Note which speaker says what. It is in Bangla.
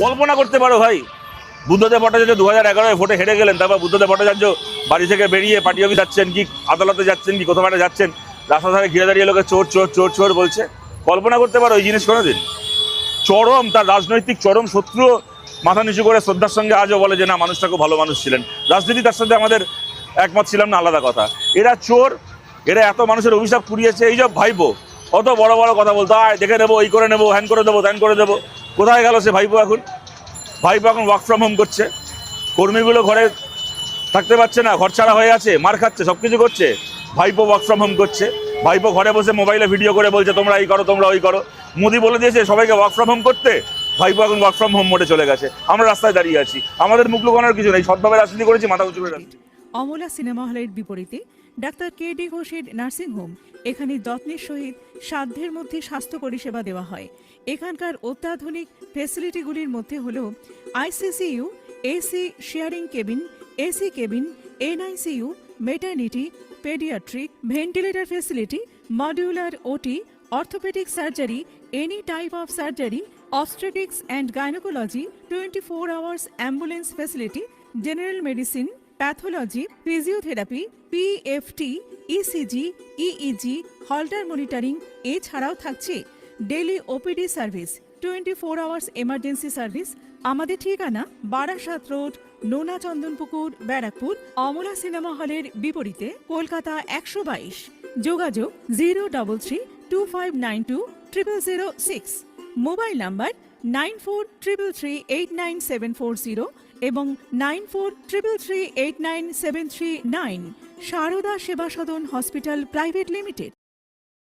Speaker 1: কল্পনা করতে পারো ভাই, বুদ্ধদেব ভট্টাচার্য 2011 ভোটে হেরে গেলেন, তারপর বুদ্ধদেব ভট্টাচার্য বাড়ি থেকে বেরিয়ে পার্টি অফিস যাচ্ছেন কি আদালতে যাচ্ছেন কি কোথাও একটা যাচ্ছেন, রাস্তা ধারে ঘিরে দাঁড়িয়ে লোকে চোর চোর চোর চোর বলছে। কল্পনা করতে পারো ওই জিনিস কোনোদিন? চরম তার রাজনৈতিক চরম শত্রু মাথা নিচু করে শ্রদ্ধার সঙ্গে আজও বলে যে না মানুষটা খুব ভালো মানুষ ছিলেন। রাজনীতি তার সাথে আমাদের একমত ছিলাম না, আলাদা কথা। এরা চোর, এরা এত মানুষের অভিশাপ কুড়িয়েছে। এই সব ভাইপো অত বড় বড় কথা বলতো, আয় দেখে নেবো, এই করে নেবো, হ্যান করে দেবো, ত্যান করে দেবো। কোথায় গেল সে ভাইপো এখন? ভাইপো এখন ওয়ার্ক ফ্রম হোম করছে, কর্মীগুলো ঘরে থাকতে পারছে না, ঘর ছাড়া হয়ে আছে, মার খাচ্ছে, সব কিছু করছে। ভাইপো ওয়ার্ক ফ্রম হোম করছে, ভাইপো ঘরে বসে মোবাইলে ভিডিও করে বলছে তোমরা এই করো তোমরা ওই করো। মোদি বলে দিয়েছে সবাইকে ওয়ার্ক ফ্রম হোম করতে, ভাইপো এখন ওয়ার্ক ফ্রম হোম মোডে চলে গেছে। আমরা রাস্তায় দাঁড়িয়ে আছি, আমাদের মুখ লুকানোর কিছু নেই, সৎভাবে রাজনীতি করেছি, মাথা উঁচু করে রাখছি।
Speaker 2: অমলা সিনেমা হলের বিপরীতে ডাক্তার কে.ডি. ঘোষের নার্সিংহোম। এখানে যত্নের সহিত সাধ্যের মধ্যে স্বাস্থ্য পরিষেবা দেওয়া হয়। এখানকার অত্যাধুনিক ফেসিলিটিগুলির মধ্যে হল ICCU, AC sharing cabin, AC cabin, NICU, maternity, paediatric, ventilator facility, modular OT, orthopaedic surgery, any type of surgery, obstetrics and gynecology, 24 hours ambulance facility, general medicine, pathology, physiotherapy, PFT, ECG, EEG, Holter monitoring এছাড়াও থাকছে daily OPD service, 24 hours emergency service. আমাদের ঠিকানা বারাসাত রোড, নোনা চন্দনপুকুর, ব্যারাকপুর। অমলা সিনেমা হলের বিপরীতে, কলকাতা 122। যোগাযোগ 03325920006। মোবাইল নাম্বার 9433389740 এবং 9433389739। সারদা সেবা সদন হসপিটাল প্রাইভেট লিমিটেড।